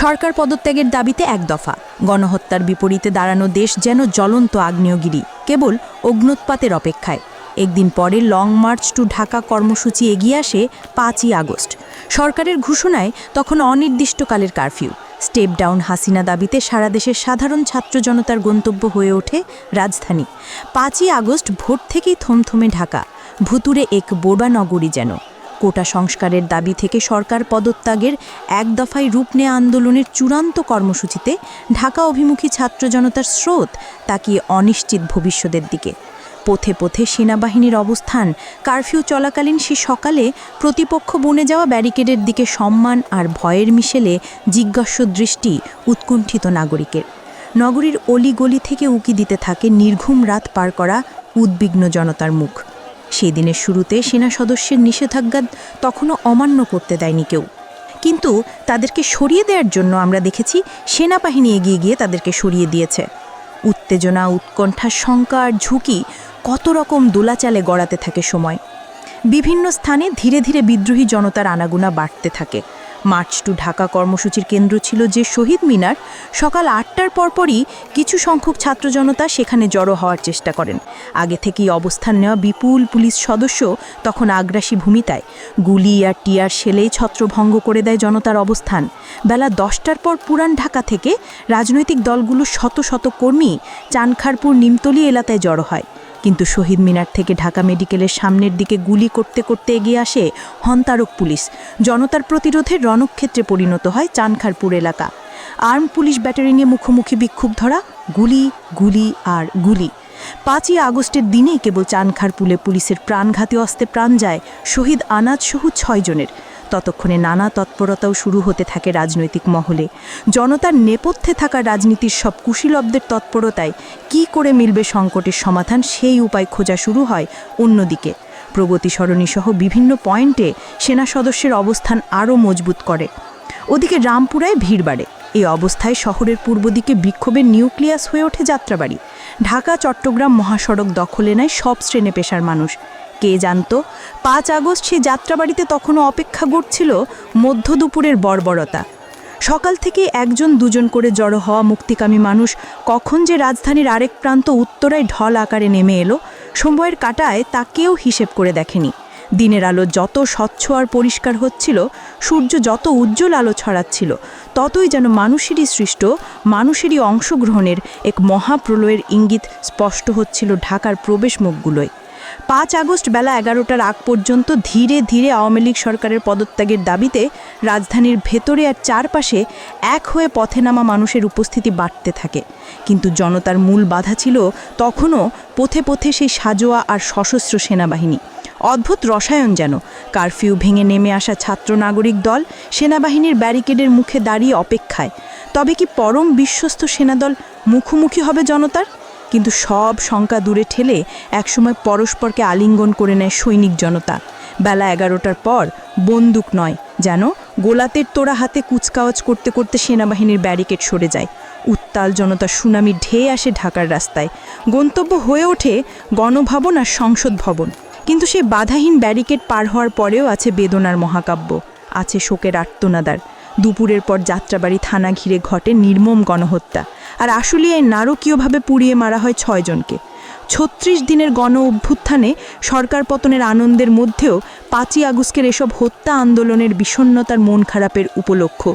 সরকার পদত্যাগের দাবিতে এক দফা, গণহত্যার বিপরীতে দাঁড়ানো দেশ যেন জ্বলন্ত আগ্নেয়গিরি, কেবল অগ্ন্যুৎপাতের অপেক্ষায়। একদিন পরে লং মার্চ টু ঢাকা কর্মসূচি এগিয়ে আসে 5ই আগস্ট। সরকারের ঘোষণায় তখন অনির্দিষ্টকালের কারফিউ। স্টেপ ডাউন হাসিনা দাবিতে সারা দেশের সাধারণ ছাত্র জনতার গন্তব্য হয়ে ওঠে রাজধানী। 5ই আগস্ট ভোর থেকেই থমথমে ঢাকা, ভুতুরে এক বোবা নগরী যেন। কোটা সংস্কারের দাবি থেকে সরকার পদত্যাগের এক দফায় রূপ নেয়া আন্দোলনের চূড়ান্ত কর্মসূচিতে ঢাকা অভিমুখী ছাত্র জনতার স্রোত তাকিয়ে অনিশ্চিত ভবিষ্যতের দিকে। পথে পথে সেনাবাহিনীর অবস্থান, কারফিউ চলাকালীন সে সকালে প্রতিপক্ষ বুনে যাওয়া ব্যারিকেডের দিকে সম্মান আর ভয়ের মিশেলে জিজ্ঞাস্য দৃষ্টি উৎকণ্ঠিত নাগরিকের। নগরীর অলিগলি থেকে উকি দিতে থাকে নির্ঘুম রাত পার করা উদ্বিগ্ন জনতার মুখ। সেই দিনের শুরুতে সেনা সদস্যের নিষেধাজ্ঞা তখনও অমান্য করতে দেয়নি কেউ, কিন্তু তাদেরকে সরিয়ে দেওয়ার জন্য আমরা দেখেছি সেনাবাহিনী এগিয়ে গিয়ে তাদেরকে সরিয়ে দিয়েছে। উত্তেজনা, উৎকণ্ঠা, শঙ্কা আর ঝুঁকি কত রকম দোলাচালে গড়াতে থাকে সময়। বিভিন্ন স্থানে ধীরে ধীরে বিদ্রোহী জনতার আনাগোনা বাড়তে থাকে। মার্চ টু ঢাকা কর্মসূচির কেন্দ্র ছিল যে শহীদ মিনার, সকাল 8টার পরপরই কিছু সংখ্যক ছাত্র জনতা সেখানে জড়ো হওয়ার চেষ্টা করেন। আগে থেকেই অবস্থান নেওয়া বিপুল পুলিশ সদস্য তখন আগ্রাসী ভূমিকায় গুলি আর টিয়ার শেলেই ছত্রভঙ্গ করে দেয় জনতার অবস্থান। বেলা 10টার পর পুরান ঢাকা থেকে রাজনৈতিক দলগুলো শত শত কর্মী চানখারপুর নিমতলী এলাকায় জড়ো হয়, কিন্তু শহীদ মিনার থেকে ঢাকা মেডিকেলের সামনের দিকে গুলি করতে করতে এগিয়ে আসে হন্তারক পুলিশ। জনতার প্রতিরোধের রণক্ষেত্রে পরিণত হয় চানখারপুর এলাকা। আর্ম পুলিশ ব্যাটারিংয়ে মুখোমুখি বিক্ষোভ ধরা, গুলি গুলি আর গুলি। 5ই আগস্টের দিনেই কেবল চানখারপুলে পুলিশের প্রাণঘাতী অস্ত্রে প্রাণ যায় শহীদ আনাজ সহ 6 জনের। ততক্ষণে নানা তৎপরতাও শুরু হতে থাকে রাজনৈতিক মহলে। জনতার নেপথ্যে থাকা রাজনীতির সব কুশীলবদের তৎপরতায় কি করে মিলবে সংকটের সমাধান, সেই উপায় খোঁজা শুরু হয় অন্যদিকে। প্রগতি সরণিসহ বিভিন্ন পয়েন্টে সেনা সদস্যের অবস্থান আরও মজবুত করে। ওদিকে রামপুরায় ভিড় বাড়ে। এই অবস্থায় শহরের পূর্ব দিকে বিক্ষোভের নিউক্লিয়াস হয়ে ওঠে যাত্রাবাড়ি। ঢাকা চট্টগ্রাম মহাসড়ক দখলে নেয় সব শ্রেণী পেশার মানুষ। কে জানত 5 আগস্ট সেই যাত্রাবাড়িতে তখনও অপেক্ষা করছিল মধ্য দুপুরের বর্বরতা। সকাল থেকে 1-2 করে জড়ো হওয়া মুক্তিকামী মানুষ কখন যে রাজধানীর আরেক প্রান্ত উত্তরায় ঢল আকারে নেমে এলো, সময়ের কাঁটায় তা কেউ হিসেব করে দেখেনি। দিনের আলো যত স্বচ্ছ আর পরিষ্কার হচ্ছিল, সূর্য যত উজ্জ্বল আলো ছড়াচ্ছিল, ততই যেন মানুষেরই সৃষ্ট, মানুষেরই অংশগ্রহণের এক মহাপ্রলয়ের ইঙ্গিত স্পষ্ট হচ্ছিল ঢাকার প্রবেশ মুখগুলোয়। 5 আগস্ট বেলা 11টার আগ পর্যন্ত ধীরে ধীরে আওয়ামী লীগ সরকারের পদত্যাগের দাবিতে রাজধানীর ভেতরে আর চারপাশে এক হয়ে পথে নামা মানুষের উপস্থিতি বাড়তে থাকে। কিন্তু জনতার মূল বাধা ছিল তখনও পথে পথে সেই সাজোয়া আর সশস্ত্র সেনাবাহিনী। অদ্ভুত রসায়ন যেন। কারফিউ ভেঙে নেমে আসা ছাত্র নাগরিক দল সেনাবাহিনীর ব্যারিকেডের মুখে দাঁড়িয়ে অপেক্ষায়। তবে কি পরম বিশ্বস্ত সেনাদল মুখোমুখি হবে জনতার? কিন্তু সব শঙ্কা দূরে ঠেলে একসময় পরস্পরকে আলিঙ্গন করে নেয় সৈনিক জনতা। বেলা 11টার পর বন্দুক নয়, যেন গোলাতের তোড়া হাতে কুচকাওয়াজ করতে করতে সেনাবাহিনীর ব্যারিকেড সরে যায়। উত্তাল জনতা সুনামি ঢেয়ে আসে ঢাকার রাস্তায়। গন্তব্য হয়ে ওঠে গণভবন আর সংসদ ভবন। কিন্তু সেই বাধাহীন ব্যারিকেড পার হওয়ার পরেও আছে বেদনার মহাকাব্য, আছে শোকের আর্তনাদার। দুপুরের পর যাত্রাবাড়ি থানা ঘিরে ঘটে নির্মম গণহত্যা, আর আশুলিয়ায় নারকীয়ভাবে পুড়িয়ে মারা হয় 6 জনকে। 36 দিনের গণ অভ্যুত্থানে সরকার পতনের আনন্দের মধ্যেও 5ই আগস্টের এসব হত্যা আন্দোলনের বিষণ্ণতার মন খারাপের উপলক্ষ্য।